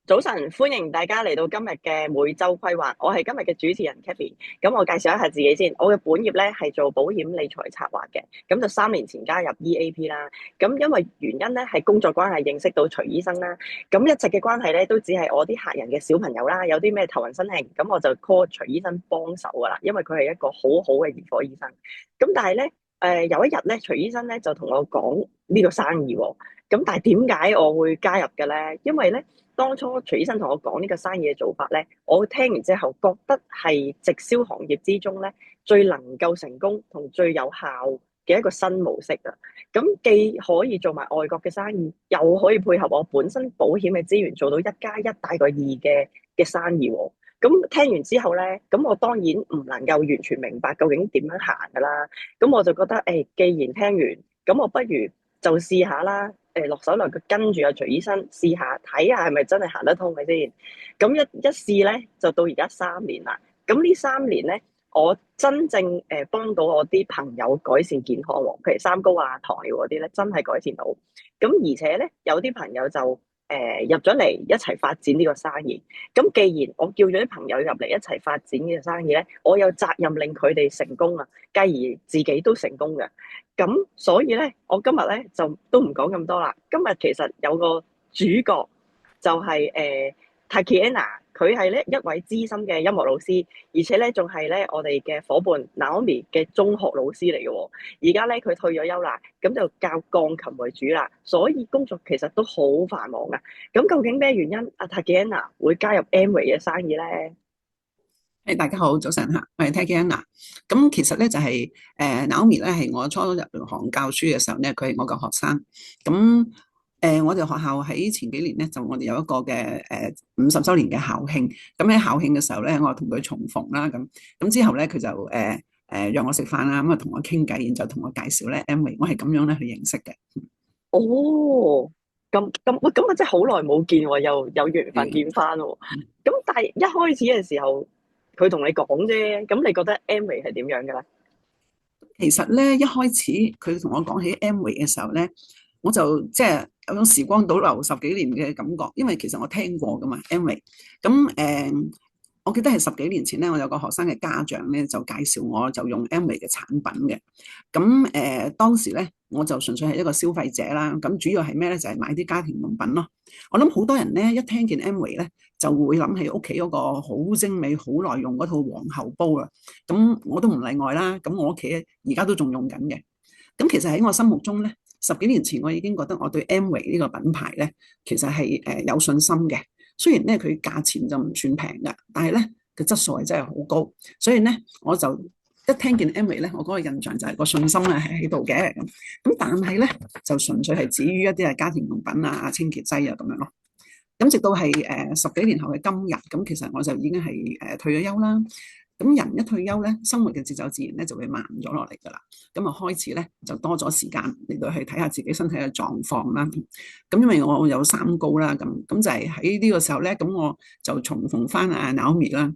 早晨，歡迎大家嚟到今日嘅每周規劃。我係今日嘅主持人 Kathy。咁我介紹一下自己先。我嘅本業咧係做保險理財策劃嘅。咁就3年前加入 EAP 啦。咁因為原因咧係工作關係認識到徐醫生啦。咁一直嘅關係咧都只係我啲客人嘅小朋友啦。有啲咩頭暈身慶，咁我就 call 徐醫生幫手噶啦。因為佢係一個好好嘅兒科醫生。咁但係咧，有一日咧，徐醫生咧就同我講呢個生意喎。咁但係點解我會加入嘅咧？因為咧，當初徐醫生同我講呢個生意嘅做法咧，我聽完之後覺得係直銷行業之中咧最能夠成功同最有效嘅一個新模式啊！咁既可以做埋外國嘅生意，又可以配合我本身保險嘅資源，做到1+1大過2嘅生意喎。咁聽完之後咧，咁我當然唔能夠完全明白究竟點樣行噶啦。咁我就覺得，既然聽完，咁我不如就試下啦。落手落腳跟住阿徐醫生試下，睇下係咪真係行得通嘅先。咁一試咧，就到而家3年啦。咁呢3年咧，我真正幫到我啲朋友改善健康喎，譬如三高啊、糖尿嗰啲咧，真係改善到。咁而且咧，有啲朋友就入咗嚟一齊發展呢個生意。咁既然我叫咗啲朋友入嚟一齊發展呢個生意咧，我有責任令佢哋成功啊，繼而自己都成功嘅。咁所以咧，我今日咧就都唔講咁多啦。今日其實有個主角就係Tatiana，佢係咧一位資深嘅音樂老師，而且咧仲係咧我哋嘅伙伴 Naomi 嘅中學老師嚟嘅喎。而家咧佢退咗休啦，咁就教鋼琴為主啦，所以工作其實都好繁忙啊。咁究竟咩原因阿 Tatiana 會加入 Amway 嘅生意咧？大家好，早晨吓，我係 Tatiana。咁其實咧就係Naomi 咧係我初入行教書嘅時候咧，佢係我個學生。咁我哋學校喺前幾年咧就我哋有一個嘅50周年嘅校慶。咁喺校慶嘅時候咧，我同佢重逢啦。咁之後咧佢就讓我食飯啦，咁啊同我傾偈，然後就同我介紹咧 Amway，我係咁樣咧去認識嘅。哦，喂，咁啊，真係好耐冇見喎，又有緣分見翻喎。咁但係一開始嘅時候，佢同你講啫，咁你覺得 Amway 係點樣嘅咧？其實咧，一開始佢同我講起 Amway 嘅時候咧，我就即係有種時光倒流十幾年嘅感覺，因為其實我聽過噶嘛 Amway。咁我記得係十幾年前咧，我有個學生嘅家長咧就介紹我就用 Amway 嘅產品嘅。咁當時咧我就純粹係一個消費者啦。咁主要係咩咧？就係買啲家庭用品咯。我諗好多人咧一聽見 Amway 咧就會諗起屋企嗰個好精美、好耐用嗰套皇后煲啊。咁我都唔例外啦。咁我屋企而家都仲用緊嘅。咁其實喺我心目中咧，十幾年前我已經覺得我對 Amway 呢個品牌咧，其實係有信心嘅。雖然咧佢價錢就唔算平噶，但係咧佢質素係真係好高。所以咧我就一聽見 Amway 咧，我嗰個印象就係個信心咧係喺度嘅。咁但係咧就純粹係止於一啲係家庭用品啊、清潔劑啊咁樣咯。咁直到係十幾年後嘅今日，咁其實我就已經係退咗休啦。咁人一退休咧，生活嘅節奏自然咧就會慢咗落嚟噶啦。咁啊開始咧就多咗時間嚟到去睇下自己身體嘅狀況啦。咁因為我有三高啦，咁就係喺呢個時候咧，咁我就重逢翻阿 Naomi 啦。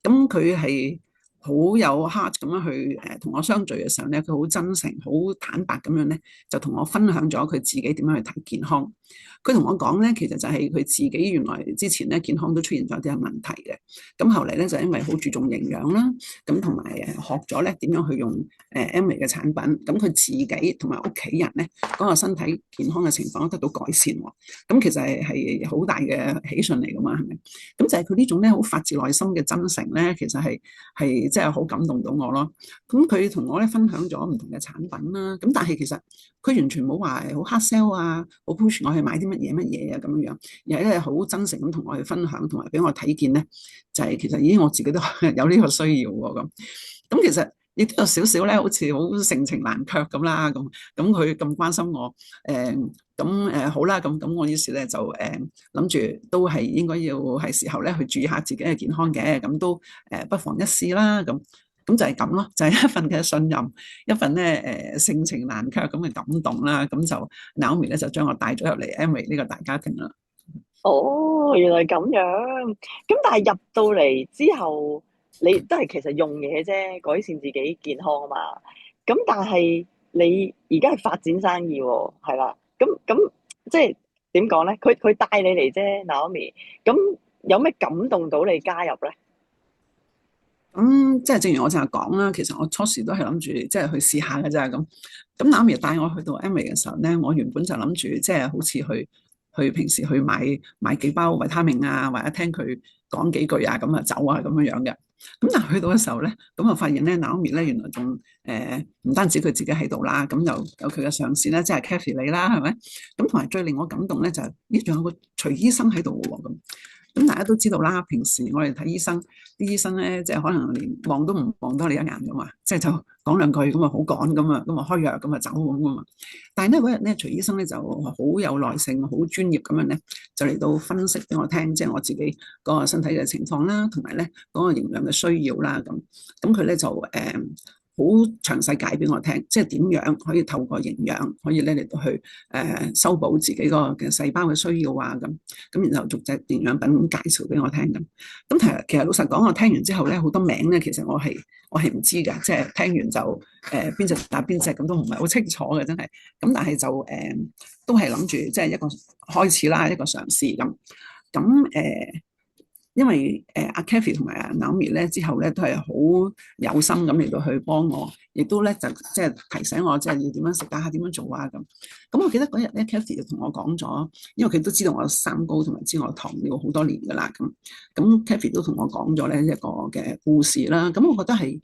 咁佢係好有 heart 咁樣去同我相聚嘅時候咧，佢好真誠、好坦白咁樣咧，就同我分享咗佢自己點樣去睇健康。佢同我講咧，其實就係佢自己原來之前咧健康都出現咗啲問題嘅。咁後嚟咧就因為好注重營養啦，咁同埋學咗咧點樣去用Amway 嘅產品，咁佢自己同埋屋企人咧嗰個身體健康嘅情況得到改善喎。咁其實係好大嘅喜訊嚟噶嘛，係咪？咁就係佢呢種咧好發自內心嘅真誠咧，其實係即係好感動到我咯。咁佢同我咧分享咗唔同嘅產品啦，咁但係其實佢完全冇話好 hard sell 啊，好 push 我去買啲乜嘢啊咁樣樣，而係咧好真誠咁同我去分享，同埋俾我睇見咧，就係其實已經我自己都有呢個需要喎咁。咁其實亦都有少少咧，好似好盛情難卻咁啦。咁佢咁關心我，好啦，咁我於是咧就諗住都係應該要係時候咧去注意下自己嘅健康嘅，咁都不妨一試啦。咁就係咁咯，就係一份嘅信任，一份咧盛情難卻咁嘅感動啦。咁就 Naomi 咧就將我帶咗入嚟 Amway 呢個大家庭啦。哦，原來咁樣。咁但係入到嚟之後，你都係其實用嘢啫，改善自己健康啊嘛。咁但係你而家係發展生意喎，係啦。咁即係點講咧？佢帶你嚟啫，Naomi。咁有咩感動到你加入咧？咁即係正如我就係講啦，其實我初時都係諗住即係去試下嘅啫咁。咁 Naomi 帶我去到 Amway 嘅時候咧，我原本就諗住即係好似去平時去買幾包維他命啊，或者聽佢講幾句啊，咁啊走啊咁樣樣嘅。咁但係去到嘅時候咧，咁啊發現咧 Naomi 咧原來仲唔單止佢自己喺度啦，咁有佢嘅上司咧，即係 Kathy 你啦，係咪？咁同埋最令我感動咧就係呢，仲有個徐醫生喺度喎咁。咁大家都知道啦，平時我哋睇醫生，啲醫生咧即係可能連望都唔望多你一眼噶嘛，即係就講兩句咁啊好趕咁啊，咁啊開藥咁啊走咁噶嘛。但係咧嗰日咧徐醫生咧就好有耐性、好專業咁樣咧，就嚟到分析俾我聽，即係我自己嗰個身體嘅情況啦，同埋咧嗰個營養嘅需要啦咁。咁佢咧就好詳細解俾我聽，即係點樣可以透過營養可以咧嚟到去修補自己個嘅細胞嘅需要啊咁然後逐隻營養品咁介紹俾我聽咁。咁其實老實講，我聽完之後咧，好多名咧，其實我係唔知㗎，即係聽完就邊隻打邊隻咁都唔係好清楚嘅，真係。咁但係就都係諗住即係一個開始啦，一個嘗試咁。咁因為阿 Kathy 同埋阿 Naomi 咧之後咧都係好有心咁嚟到去幫我，亦都咧就即係提醒我即係要點樣食啊，點樣做啊咁。咁我記得嗰日咧 Kathy 就同我講咗，因為佢都知道我三高同埋知我糖尿好多年噶啦咁 Kathy 都同我講咗咧一個嘅故事啦。咁我覺得係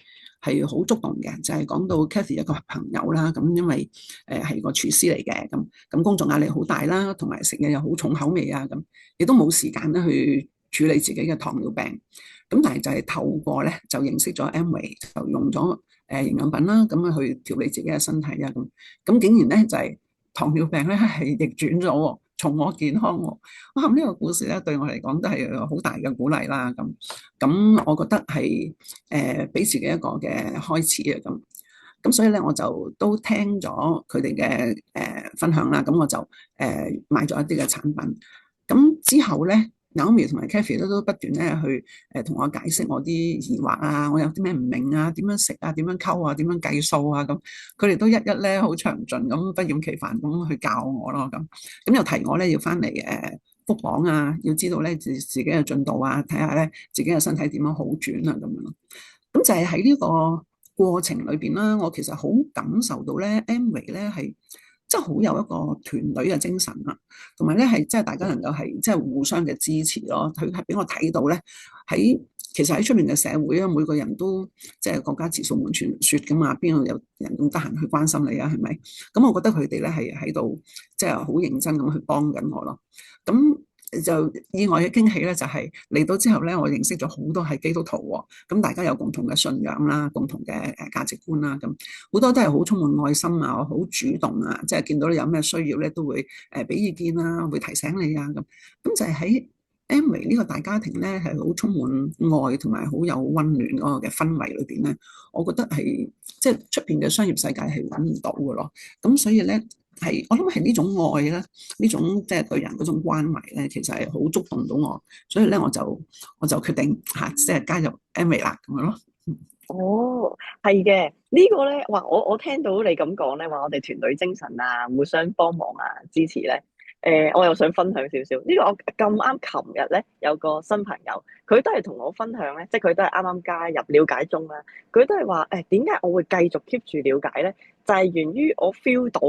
好觸動嘅，就係講到 Kathy 一個朋友啦。咁因為係個廚師嚟嘅，咁工作壓力好大啦，同埋食嘢又好重口味啊，咁亦都冇時間咧去處理自己嘅糖尿病，咁但係就係透過咧就認識咗 Amway，就用咗營養品啦，咁去調理自己嘅身體啊，咁竟然咧就係糖尿病咧係逆轉咗喎，從我健康喎。哇！呢個故事咧對我嚟講都係好大嘅鼓勵啦，咁我覺得係俾自己一個嘅開始啊，咁所以咧我就都聽咗佢哋嘅分享啦，咁我就買咗一啲嘅產品，咁之後咧。Naomi 同埋 Kathy 都不斷咧去同我解釋我啲疑惑啊，我有啲咩唔明啊，點樣食啊，點樣溝啊，點樣計數啊咁，佢哋都一一咧好詳盡咁不厭其煩咁去教我咯咁又提我咧要翻嚟復榜啊，要知道咧自己嘅進度啊，睇下咧自己嘅身體點樣好轉啊咁樣咯。咁就係喺呢個過程裏邊啦，我其實好感受到咧 Amway 咧係。即係好有一個團隊嘅精神啦，同埋咧係即係大家能夠係即係互相嘅支持咯。佢係俾我睇到咧，其實喺出面嘅社會啊，每個人都即係國家自掃門前雪噶嘛，邊度有人咁得閒去關心你啊？係咪？咁我覺得佢哋咧係喺度即係好認真咁去幫緊我咯。咁就意外嘅驚喜咧，就係嚟到之後咧，我認識咗好多係基督徒喎。咁大家有共同嘅信仰啦，共同嘅價值觀啦，咁好多都係好充滿愛心啊，好主動啊，即係見到你有咩需要咧，都會俾意見啊，會提醒你啊咁就係喺 Amway 呢個大家庭咧，係好充滿愛同埋好有溫暖嗰個嘅氛圍裏邊咧，我覺得係即係出邊嘅商業世界係揾唔到嘅咯。咁所以咧。我諗係呢種愛咧，呢種即係對人嗰種關懷咧，其實係好觸動到我，所以咧我就決定即係加入 Amway 啦咁樣咯。哦，係嘅，呢個咧，哇！我聽到你咁講咧，話我哋團隊精神啊，互相幫忙啊，支持咧。我又想分享少少。呢個我咁啱，琴日咧有個新朋友，佢都係同我分享咧，即係佢都係啱啱加入了解中啦。佢都係話點解我會繼續 keep 住了解咧？就係源於我 feel 到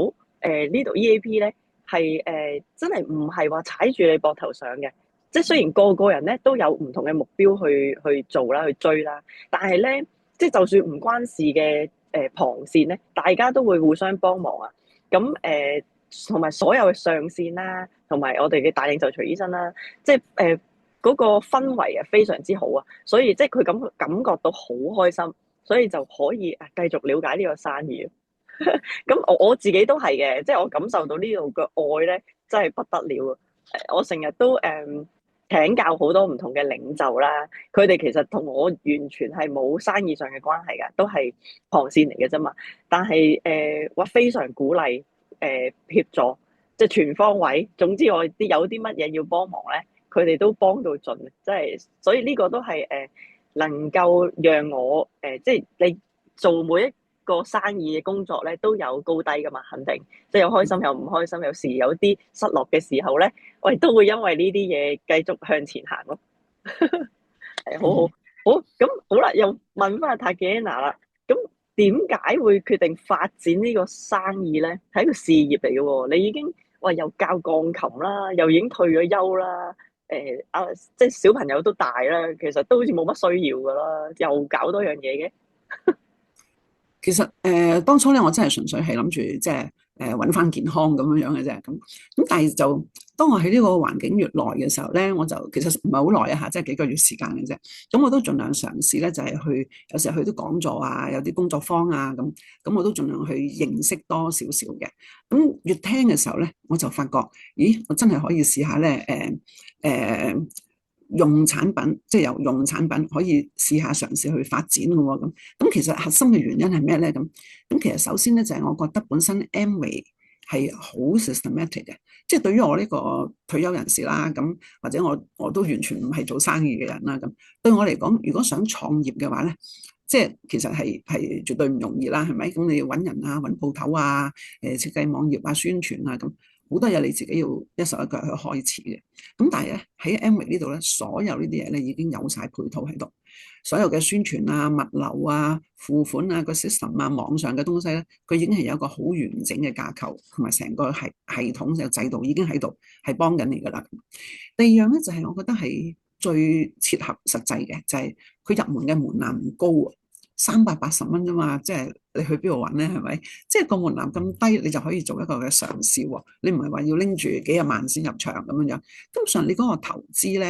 呢度 EAP 咧係真係唔係話踩住你膊頭上嘅。即係雖然個個人咧都有唔同嘅目標去做啦，去追啦，但係咧。即係就算唔關事嘅旁線咧，大家都會互相幫忙啊。咁同埋所有嘅上線啦，同埋我哋嘅大領袖徐醫生啦，即係嗰個氛圍啊非常之好啊。所以即係佢感覺到好開心，所以就可以繼續了解呢個生意。咁我自己都係嘅，即係我感受到呢度嘅愛咧，真係不得了啊！我成日都請教好多唔同嘅領袖啦，佢哋其實同我完全係冇生意上嘅關係㗎，都係旁線嚟嘅啫嘛。但係我非常鼓勵協助，即係全方位。總之我有啲乜嘢要幫忙咧，佢哋都幫到盡，即係所以呢個都係能夠讓我即係你做每一個生意嘅工作咧都有高低噶嘛，肯定即係有開心有唔開心，有時有啲失落嘅時候咧，我哋都會因為呢啲嘢繼續向前行咯。係好好嗯，好咁好啦，又問翻阿 Tatiana 啦，咁點解會決定發展呢個生意咧？係一個事業嚟嘅喎，你已經話又教鋼琴啦，又已經退咗休啦，即係小朋友都大啦，其實都好似冇乜需要噶啦，又搞多樣嘢嘅。其實當初咧，我真係純粹係諗住即係揾翻健康咁樣樣嘅啫。咁但係就當我喺呢個環境越耐嘅時候咧，我就其實唔係好耐啊嚇，即係幾個月時間嘅啫。咁我都盡量嘗試咧，就係去有時候去啲講座啊，有啲工作坊啊咁我都盡量去認識多少少嘅。咁越聽嘅時候咧，我就發覺，咦，我真係可以試下咧用產品，即係由用產品可以試下嘗試去發展嘅喎。咁其實核心嘅原因係咩咧？咁其實首先咧就係我覺得本身 Amway 係好 systematic 嘅，即係對於我呢個退休人士啦，咁或者我都完全唔係做生意嘅人啦，咁對我嚟講，如果想創業嘅話咧，即係其實係絕對唔容易啦，係咪？咁你要揾人啊，揾鋪頭啊，設計網頁啊，宣傳啊，咁好多嘢你自己要一手一腳去開始嘅。咁但係咧喺 Amway 呢度咧，所有呢啲嘢咧已經有晒配套喺度，所有嘅宣傳啊、物流啊、付款啊、個 system 啊、網上嘅東西咧，佢已經係有一個好完整嘅架構同埋成個系統嘅制度已經喺度，係幫緊你噶啦。第二樣咧就係我覺得係最切合實際嘅，就係佢入門嘅門檻唔高啊，380蚊啫嘛，即係你去邊度揾咧？係咪？即係個門檻咁低，你就可以做一個嘅嘗試喎。你唔係話要拎住幾廿萬先入場咁樣樣，根本上你嗰個投資咧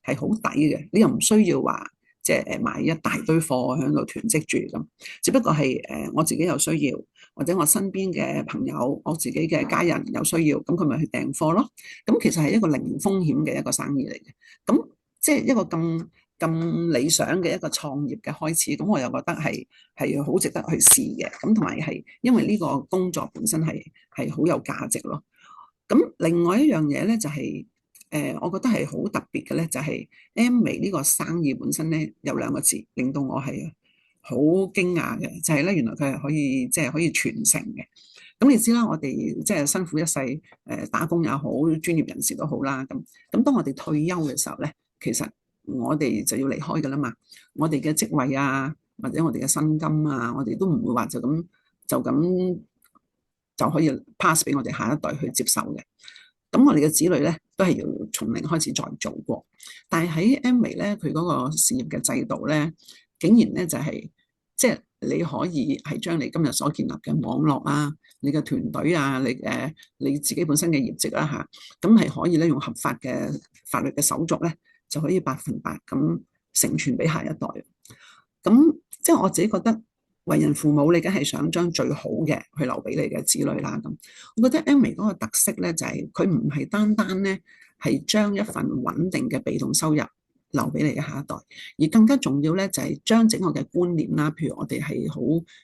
係好抵嘅，你又唔需要話即係買一大堆貨喺度囤積住咁，只不過係我自己有需要，或者我身邊嘅朋友、我自己嘅家人有需要，咁佢咪去訂貨咯。咁其實係一個零風險嘅一個生意嚟嘅。咁即係一個咁理想嘅一個創業嘅開始，咁我又覺得係好值得去試嘅。咁同埋係因為呢個工作本身係好有價值咯。咁另外一樣嘢咧就係我覺得係好特別嘅咧，就係 Amway 呢個生意本身咧有兩個字令到我係好驚訝嘅，就係咧原來佢係可以即係可以傳承嘅。咁你知啦，我哋即係辛苦一世，打工也好，專業人士都好啦。咁當我哋退休嘅時候咧，其實我哋就要離開噶啦嘛。我哋嘅職位啊，或者我哋嘅薪金啊，我哋都唔會話就咁就可以 pass 俾我哋下一代去接受嘅。咁我哋嘅子女咧都係要從零開始再做過。但係喺 Amway 咧，佢嗰個事業嘅制度咧，竟然咧就係即係你可以係將你今日所建立嘅網絡啊，你嘅團隊啊，你自己本身嘅業績啦嚇，咁係可以咧用合法嘅法律嘅手續咧，就可以100%咁承傳俾下一代。咁即係我自己覺得，為人父母，你梗係想將最好嘅去留俾你嘅子女啦。咁我覺得 Amway 嗰個特色咧，就係佢唔係單單咧係將一份穩定嘅被動收入留俾你嘅下一代，而更加重要咧就係將整個嘅觀念啦，譬如我哋係好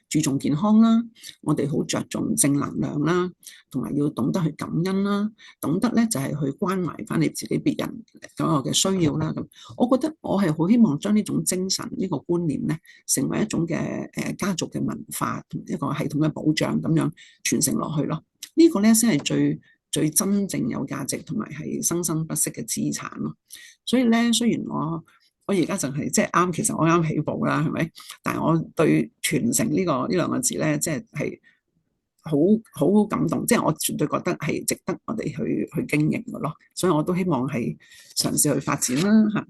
注重健康啦，我哋好着重正能量啦，同埋要懂得去感恩啦，懂得咧就係去關懷翻你自己別人嗰個嘅需要啦。咁我覺得我係好希望將呢種精神呢個觀念咧，成為一種嘅家族嘅文化同一個系統嘅保障咁樣傳承落去咯。呢個咧先係最真正有價值同埋係生生不息嘅資產咯。所以咧，雖然我而家就係即係啱，其實我啱起步啦，係咪？但係我對傳承呢兩個字咧，即係好感動，即係我絕對覺得係值得我哋去經營嘅咯。所以我都希望係嘗試去發展啦嚇。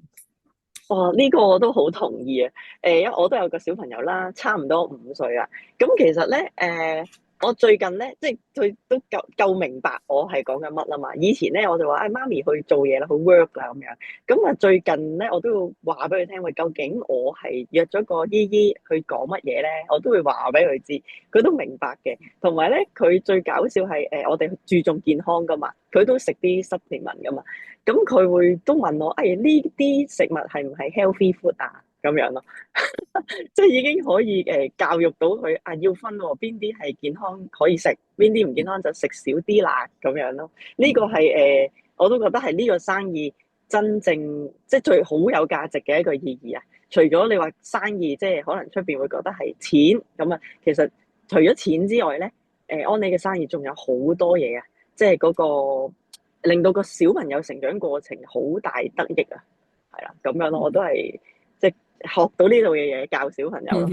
哇！呢個我都好同意啊。因為我都有個小朋友啦，差唔多5歲啦。咁其實咧，我最近咧，即係佢都夠明白我係講緊乜啦嘛。以前咧，我就話：媽咪去做嘢啦，去 work 啦咁樣。咁啊，最近咧，我都要話俾佢聽，喂，究竟我係約咗個姨姨去講乜嘢咧？我都會話俾佢知，佢都明白嘅。同埋咧，佢最搞笑係我哋注重健康噶嘛，佢都食啲 supplement 噶嘛。咁佢會都問我，呢啲食物係唔係 healthy food 啊？咁樣咯，即係已經可以教育到佢要分喎，邊啲係健康可以食，邊啲唔健康就食少啲啦，咁樣咯。呢個係我都覺得係呢個生意真正即係最好有價值嘅一個意義啊！除咗你話生意，即係可能出邊會覺得係錢咁啊，其實除咗錢之外咧，安利嘅生意仲有好多嘢啊，即係嗰個令到個小朋友成長過程好大得益啊，係啦，咁樣咯，我都係即係學到呢度嘅嘢教小朋友咯，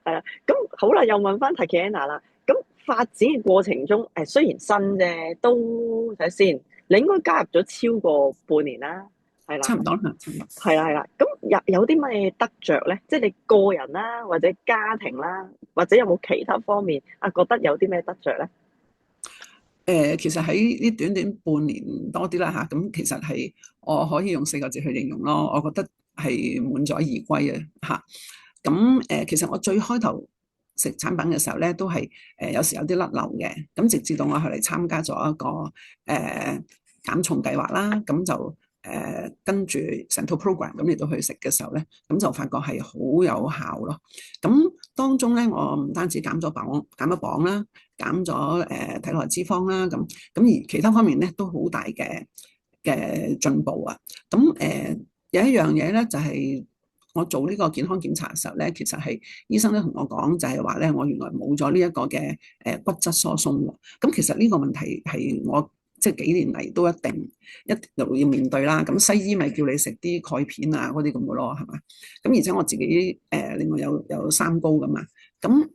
係啦，咁好啦，又問翻 Tatiana 啦，咁發展嘅過程中，雖然新啫，都睇下先，你應該加入咗超過半年啦，係啦。差唔多啦，差唔多。係啦係啦，咁有啲乜嘢得着咧？即係你個人啦，或者家庭啦，或者有冇其他方面啊？覺得有啲咩得着咧？其實喺呢短短半年多啲啦嚇，咁其實係我可以用四個字去形容咯，我覺得係滿載而歸啊嚇。咁其實我最開頭食產品嘅時候咧，都係有時有啲甩漏嘅，咁直至到我後嚟參加咗一個減重計劃啦，咁就跟住成套 program 咁嚟到去食嘅時候咧，咁就發覺係好有效咯。咁當中咧，我唔單止減咗磅啦，減咗體內脂肪啦，咁而其他方面咧都好大嘅進步啊。咁有一樣嘢咧就係我做呢個健康檢查嘅時候咧，其實係醫生咧同我講就係話咧，我原來冇咗呢一個嘅骨質疏鬆喎。咁其實呢個問題係我即係幾年嚟都一路要面對啦。咁西醫咪叫你食啲鈣片啊嗰啲咁嘅咯，係嘛？咁而且我自己另外有三高噶嘛。咁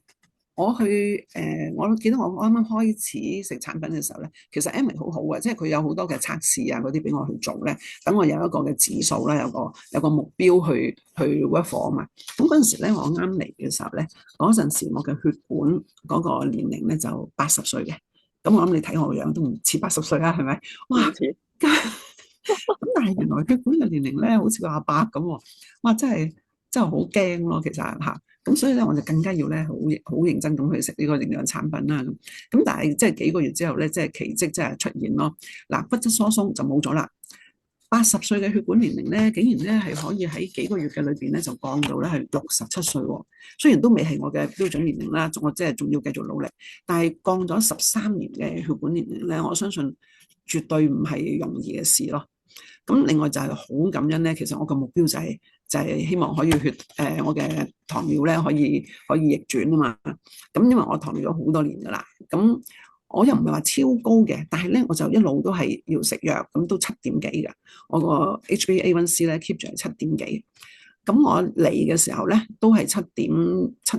我記得我啱啱開始食產品嘅時候咧，其實 Amway 好好嘅，即係佢有好多嘅測試啊嗰啲俾我去做咧，等我有一個嘅指數啦，有個目標去 work for 啊嘛。咁嗰陣時咧，我啱嚟嘅時候咧，嗰陣時我嘅血管嗰個年齡咧就80歲嘅。咁我諗你睇我個樣都唔似80歲啦，係咪？哇！唔似咁但係原來血管嘅年齡咧，好似個阿伯咁喎，哇！真係好驚咯，其實嚇。咁所以咧，我就更加要咧好認真咁去食呢個營養產品啦。咁但係即係幾個月之後咧，即係奇蹟真係出現咯。嗱，骨質疏鬆就冇咗啦。80歲嘅血管年齡咧，竟然咧係可以喺幾個月嘅裏邊咧就降到咧係67歲喎。雖然都未係我嘅標準年齡啦，我即係仲要繼續努力。但係降咗13年嘅血管年齡咧，我相信絕對唔係容易嘅事咯。咁另外就係好感恩咧，其實我個目標就係希望可以我嘅糖尿咧可以逆轉啊嘛。咁因為我糖尿咗好多年噶啦，咁我又唔係話超高嘅，但係咧我就一路都係要食藥，咁都7點幾嘅。我個 HbA1c 咧 keep 住係7點幾。咁我嚟嘅時候咧都係7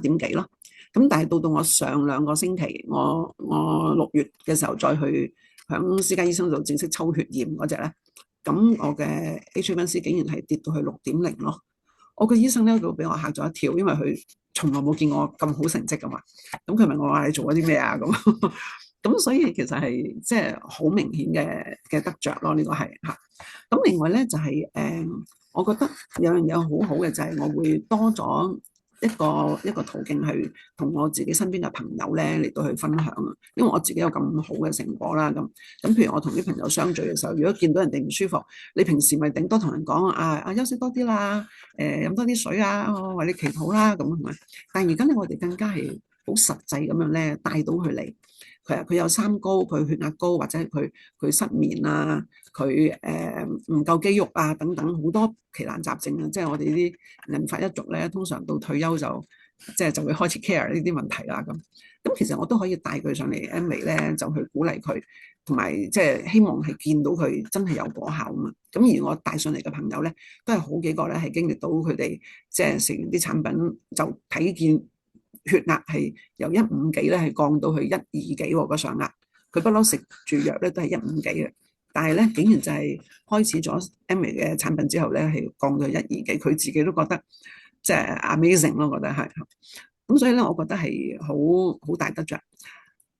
點幾咯。咁但係到我上2個星期，我6月嘅時候再去響私家醫生度正式抽血驗嗰隻咧。咁我嘅 HbA1c 竟然係跌到去6.0咯。我個醫生咧佢俾我嚇咗一跳，因為佢從來冇見我咁好成績噶嘛。咁佢問我話你做咗啲咩啊？咁所以其實係即係好明顯嘅得着咯。呢個係嚇。咁另外咧就係我覺得有樣嘢好好嘅就係我會多咗一個途徑係同我自己身邊嘅朋友咧嚟到去分享啊，因為我自己有咁好嘅成果啦。咁譬如我同啲朋友相聚嘅時候，如果見到人哋唔舒服，你平時咪頂多同人講休息多啲啦，飲多啲水啊，我為你祈禱啦，咁係咪？但係而家咧，我哋更加係好實際咁樣咧，帶到佢嚟。佢有三高，佢血壓高，或者係佢失眠啊，佢唔夠肌肉啊，等等好多奇難雜症啊。即係我哋啲銀髮一族咧，通常到退休就會開始 care 呢啲問題啦。咁其實我都可以帶佢上嚟 Amway 咧，就去鼓勵佢，同埋即係希望係見到佢真係有果效啊嘛。咁而我帶上嚟嘅朋友咧，都係好幾個咧，係經歷到佢哋即係食完啲產品就睇見血壓係由150幾咧，係降到去120幾喎，個上壓。佢不嬲食住藥咧都係150幾嘅，但係咧竟然就係開始咗 Amway 嘅產品之後咧，係降到120幾，佢自己都覺得即係 amazing 咯，覺得係。咁所以咧，我覺得係好大得着。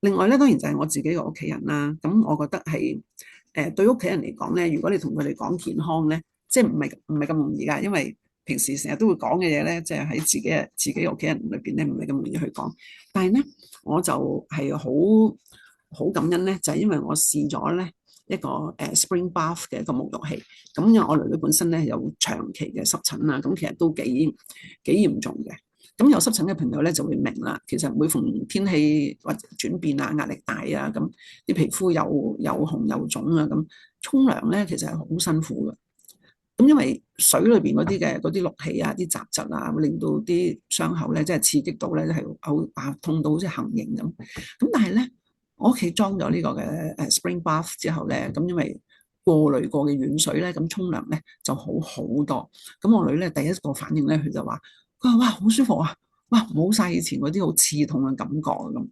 另外咧，當然就係我自己個屋企人啦。咁我覺得係對屋企人嚟講咧，如果你同佢哋講健康咧，即係唔係咁容易㗎，因為平時成日都會講嘅嘢咧，即係喺自己屋企人裏邊咧，唔係咁容易去講。但係咧，我就係好感恩咧，就係因為我試咗咧一個Spring Bath 嘅一個沐浴器。咁因為我女女本身咧有長期嘅濕疹啊，咁其實都幾嚴重嘅。咁有濕疹嘅朋友咧就會明啦。其實每逢天氣或者轉變啊、壓力大啊，咁啲皮膚又紅又腫啊，咁沖涼咧其實係好辛苦嘅。咁因為水裏邊嗰啲氯氣啊、啲雜質啊，會令到啲傷口咧，即係刺激到咧，係好痛到好似行刑咁。咁但係咧，我屋企裝咗呢個嘅spring bath 之後咧，咁因為過濾過嘅軟水咧，咁沖涼咧就好好多。咁我女咧第一個反應咧，佢就話：佢話哇好舒服啊，哇冇晒以前嗰啲好刺痛嘅感覺咁。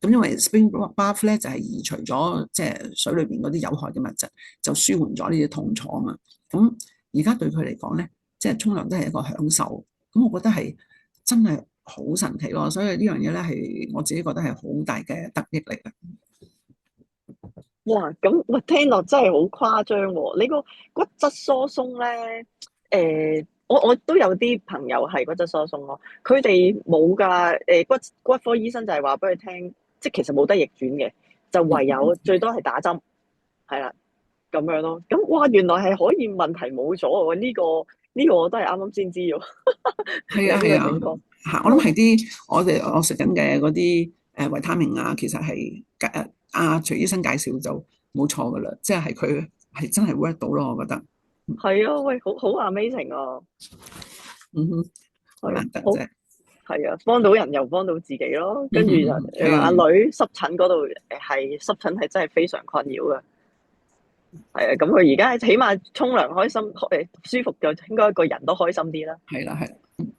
咁因為 spring bath 咧就係移除咗即係水裏邊嗰啲有害嘅物質，就舒緩咗呢啲痛楚啊嘛。咁而家對佢嚟講咧，即係沖涼都係一個享受。咁我覺得係真係好神奇咯。所以呢樣嘢咧係我自己覺得係好大嘅得益嚟嘅。哇，咁哇聽落真係好誇張喎！你個骨質疏鬆咧，我都有啲朋友係骨質疏鬆咯，佢哋冇㗎。骨科醫生就係話俾佢聽，即係其實冇得逆轉嘅，就唯有最多係打針，係啦咁樣咯。咁哇，原來係可以問題冇咗喎！呢個我都係啱啱先知喎，係啊有呢係啊個情況。嚇！我諗係啲我食緊嘅嗰啲維他命啊，其實係徐醫生介紹就冇錯噶啦，即係佢係真係 work 到咯，我覺得。係啊，喂，好 amazing 啊！嗯哼，好係好難得啫。係啊，幫到人又幫到自己咯。跟住就你話阿係啊，女濕疹嗰度係濕疹係真係非常困擾嘅。係啊，咁佢而家起碼沖涼開心舒服，就應該個人都開心啲啦。係啦，係啦。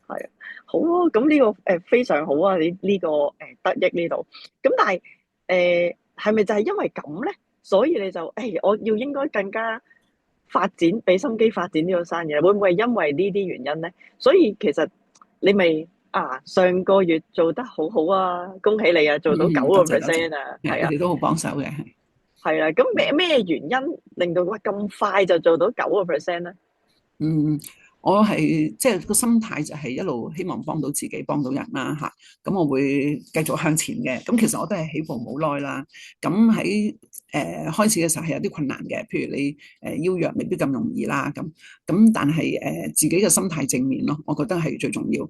係啊，好啊，咁呢個非常好啊！你呢個得益呢度。咁但係係咪就係因為咁咧？所以你就我要應該更加發展，俾心機發展呢個生意，會唔會係因為呢啲原因咧？所以其實你咪上個月做得好好啊，恭喜你啊，做到多謝多謝。9%啊，係啊，係你哋都好幫手嘅。係。係啦。咁咩原因令到咁快就做到9%咧？嗯，我係即係個心態就係一路希望幫到自己，幫到人啦嚇。咁我會繼續向前嘅。咁其實我都係起步冇耐啦。咁喺開始嘅時候係有啲困難嘅，譬如你邀約未必咁容易啦。咁但係自己嘅心態正面咯，我覺得係最重要。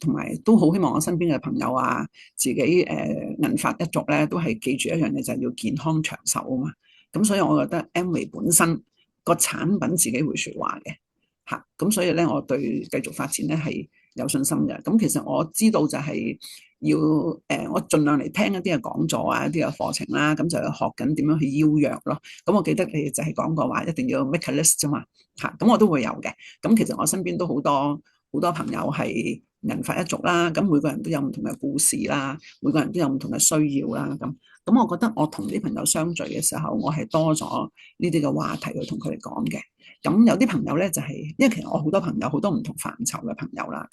同埋都好希望我身邊嘅朋友啊，自己銀髮一族咧，都係記住一樣嘢，就係要健康長壽啊嘛。咁所以我覺得 Amway 本身個產品自己會説話嘅。嚇，咁所以咧，我對繼續發展咧係有信心嘅。咁其實我知道就係要我盡量嚟聽一啲嘅講座啊，一啲嘅課程啦，咁就學緊點樣去邀約咯。咁我記得你就係講過話，一定要 make a list 啫嘛。嚇，咁我都會有嘅。咁其實我身邊都好多朋友係銀髮一族啦，咁每個人都有唔同嘅故事啦，每個人都有唔同嘅需要啦。咁我覺得我同啲朋友相聚嘅時候，我係多咗呢啲嘅話題去同佢哋講嘅。咁有啲朋友咧就係，因為其實我好多朋友好多唔同範疇嘅朋友啦，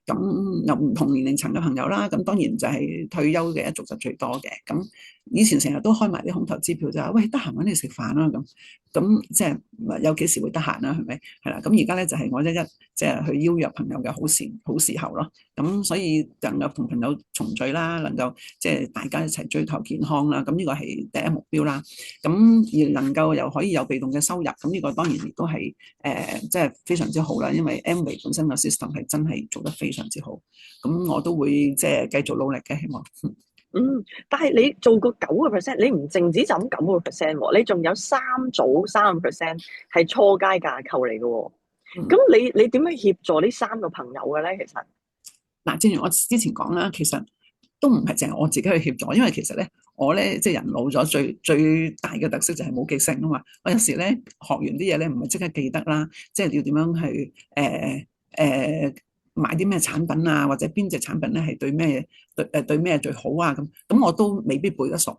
咁有唔同年齡層嘅朋友啦，咁當然就係退休嘅一族就最多嘅。咁以前成日都開埋啲空頭支票就話，喂，得閒揾你食飯啦咁即係有幾時會得閒啦？係咪？係啦，咁而家咧就係我即係去邀約朋友嘅好時候咯。咁所以能夠同朋友重聚啦，能夠即係大家一齊追求健康啦，咁呢個係第一目標啦。咁而能夠又可以有被動嘅收入，咁呢個當然亦都係即係非常之好啦。因為 Amway 本身個 system 係真係做得非常之好，咁我都會即係繼續努力嘅，希望。但係你做個9%，你唔淨止就咁9%喎，你仲有3% 係初階架構嚟嘅喎。咁你點樣協助呢3個朋友嘅咧？其實嗱，正如我之前講啦，其實都唔係淨係我自己去協助，因為其實咧，我咧即係人老咗，最大嘅特色就係冇記性啊嘛。我有時咧學完啲嘢咧，唔係即刻記得啦，即係要點樣去買啲咩產品啊，或者邊隻產品咧係對咩最好啊咁我都未必背得熟。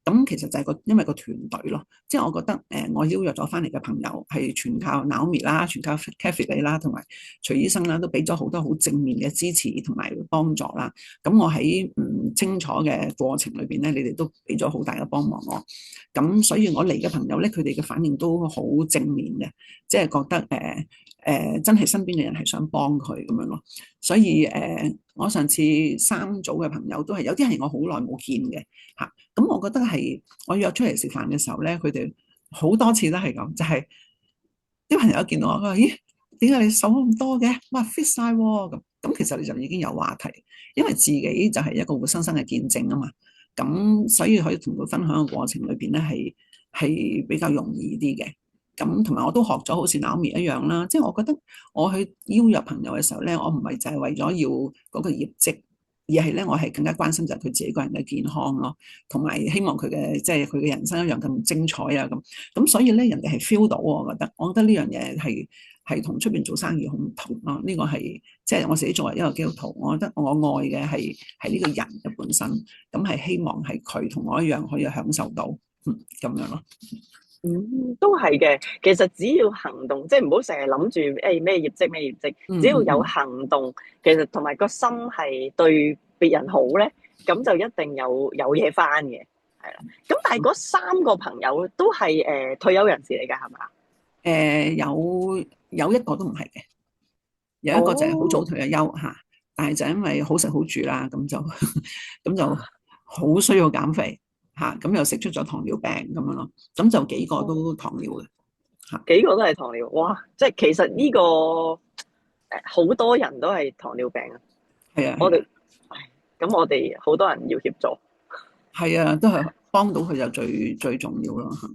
咁其實就係因為個團隊咯，即係我覺得我邀約咗翻嚟嘅朋友係全靠 Naomi 啦，全靠 Kathy 你啦，同埋徐醫生啦，都俾咗好多好正面嘅支持同埋幫助啦。咁我喺唔清楚嘅過程裏邊咧，你哋都俾咗好大嘅幫忙我。咁所以我嚟嘅朋友咧，佢哋嘅反應都好正面嘅，即係覺得真係身邊嘅人係想幫佢咁樣咯。所以我上次3組嘅朋友都係有啲係我好耐冇見嘅嚇。咁我覺得係我約出嚟食飯嘅時候咧，佢哋好多次都係咁，就係啲朋友一見到我，佢話：咦，點解你瘦咁多嘅？哇，fit 晒喎！咁其實你就已經有話題，因為自己就係一個活生生嘅見證啊嘛。咁所以可以同佢分享嘅過程裏邊咧，係比較容易啲嘅。咁同埋我都學咗好似 Naomi 一樣啦，即係我覺得我去邀約朋友嘅時候咧，我唔係就係為咗要嗰個業績，而係咧我係更加關心就係佢自己個人嘅健康咯，同埋希望佢嘅即係佢嘅人生一樣咁精彩啊咁所以咧人哋係 feel 到我覺得呢樣嘢係同出邊做生意好唔同咯，呢個係即係我自己作為一個基督徒，我覺得我愛嘅係呢個人嘅本身，咁係希望係佢同我一樣可以享受到，咁樣咯。都係嘅。其實只要行動，即係唔好成日諗住誒咩業績咩業績，嗯只要有嗯行動，其實同埋個心係對別人好咧，咁就一定有嘢翻嘅，係啦。咁但係嗰三個朋友都係退休人士嚟㗎，係嘛？有一個都唔係嘅，有一個就係好早哦，退咗休嚇，但係就因為好食好住啦，咁就咁就好需要減肥嚇，咁又食出咗糖尿病咁樣咯，咁就幾個都糖尿嘅嚇。幾個都係糖尿，哇！即係其實呢個好多人都係糖尿病啊。係啊係啊我哋，唉咁我哋好多人要協助，係啊，都係幫到佢就最重要咯嚇。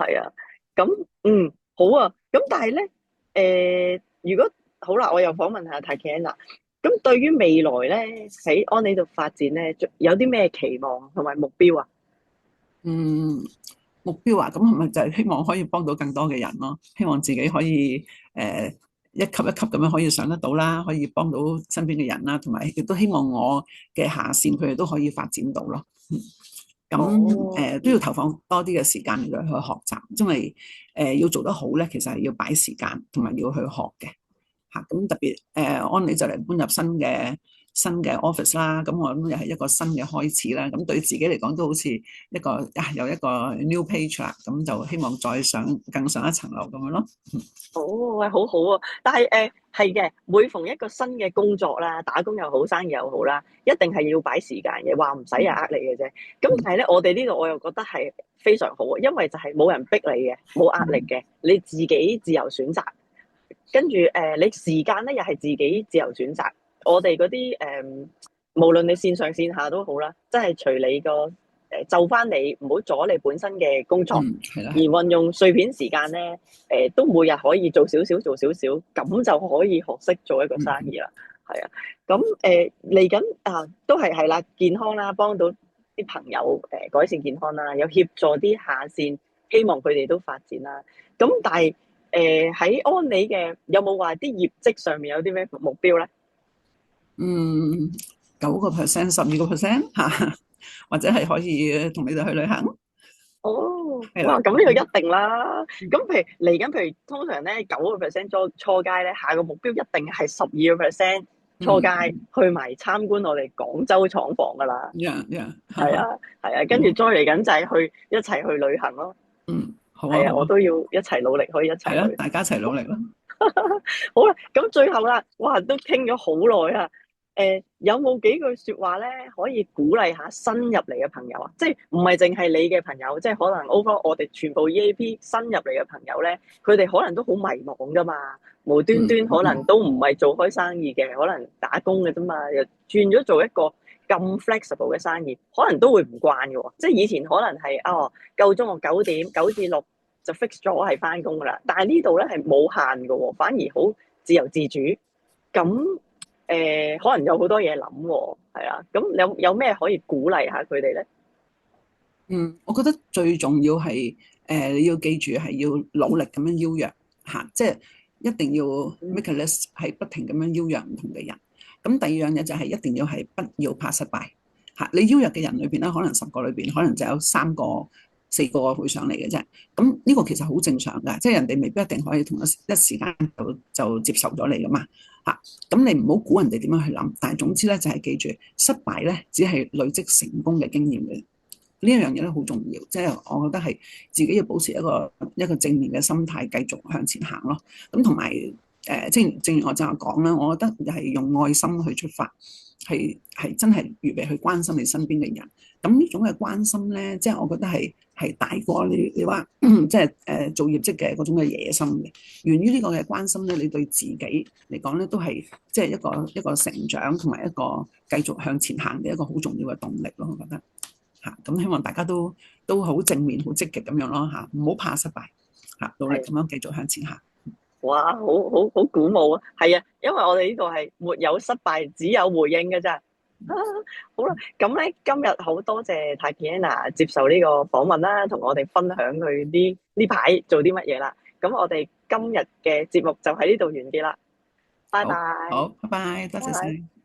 係啊。咁好啊。咁但係咧，如果好啦，我又訪問下 Tatiana。咁對於未來咧喺安利度發展咧，有啲咩期望同埋目標啊？嗯，目標啊，咁係咪就係希望可以幫到更多嘅人咯？希望自己可以一級一級咁樣可以上得到啦，可以幫到身邊嘅人啦，同埋亦都希望我嘅下線佢哋都可以發展到咯。咁哦，都要投放多啲嘅時間嚟去學習，因為要做得好咧，其實係要擺時間同埋要去學嘅。嚇，咁特別安理就嚟搬入新嘅 office 啦，咁我諗又係一個新嘅開始啦。咁對自己嚟講都好似有一個 new page 啦，咁就希望再更上一層樓咁樣咯。好，喂，好好啊！但係係嘅，每逢一個新嘅工作啦，打工又好，生意又好啦，一定係要擺時間嘅，話唔使又呃你嘅啫。咁但係咧，我哋呢度我又覺得係非常好啊，因為就係冇人逼你嘅，冇壓力嘅，你自己自由選擇。跟住你時間咧又係自己自由選擇。我哋嗰啲無論你線上線下都好啦，即係隨你個就翻你，唔好阻你本身嘅工作，係啦，而運用碎片時間咧，都每日可以做少少，做少少，咁就可以學識做一個生意啦。係啊，咁嚟緊啊，都係啦，健康啦，幫到啲朋友改善健康啦，有協助啲下線，希望佢哋都發展啦。咁但係喺安理嘅有冇話啲業績上面有啲咩目標咧？嗯9%、12%嚇，或者係可以同你哋去旅行，哦，哇！係啦。咁呢個一定啦。咁譬如嚟緊，譬如通常咧9%初階咧，下個目標一定係12%初階去埋參觀我哋廣州廠房噶啦。呀，係啊，係啊，跟住再嚟緊就係一齊去旅行咯。好啊，係啊，好啊，我都要一齊努力，可以一齊係啦，去。大家一齊努力啦。好啦，咁最後啦，哇，都傾咗好耐啊！有冇幾句說話咧，可以鼓勵下新入嚟嘅朋友啊？即係唔係淨係你嘅朋友，即係可能 overall 我哋全部 EAP 新入嚟嘅朋友咧，佢哋可能都好迷茫噶嘛，無端端可能都唔係做開生意嘅，可能打工嘅啫嘛，又轉咗做一個咁 flexible 嘅生意，可能都會唔慣嘅喎。即係以前可能係夠鐘我9點9至6就 fix 咗係翻工噶啦，但係呢度咧係冇限嘅喎，反而好自由自主。咁可能有好多嘢諗喎，係啊。咁有咩可以鼓勵下佢哋咧？我覺得最重要係你要記住係要努力咁樣邀約嚇，即係一定要 make a list 係不停咁樣邀約唔同嘅人。咁第二樣嘢就係一定要係不要怕失敗嚇。你邀約嘅人裏邊咧，可能10個裏邊可能就有3個、4個會上嚟嘅啫。咁呢個其實好正常㗎，即係人哋未必一定可以同一時間就接受咗你㗎嘛嚇。咁你唔好估人哋點樣去諗，但係總之咧就係記住失敗咧只係累積成功嘅經驗嘅。呢一樣嘢咧好重要，即係我覺得係自己要保持一個正面嘅心態，繼續向前行咯。咁同埋正如我正話講啦，我覺得係用愛心去出發，係真係預備去關心你身邊嘅人。咁呢種嘅關心咧，即係我覺得係大過你話即係做業績嘅嗰種嘅野心嘅。源於呢個嘅關心咧，你對自己嚟講咧都係即係一個成長同埋一個繼續向前行嘅一個好重要嘅動力咯，我覺得。咁希望大家都好正面、好積極咁樣咯嚇，唔好怕失敗嚇，努力咁樣繼續向前行。哇，好鼓舞啊！係啊，因為我哋呢個係沒有失敗，只有回應嘅咋。啊，好啦，咁咧今日好多謝 Tatiana 接受呢個訪問啦，同我哋分享佢呢排做啲乜嘢啦。咁我哋今日嘅節目就喺呢度完結啦，拜拜，好，好，拜拜，多謝拜拜。晒。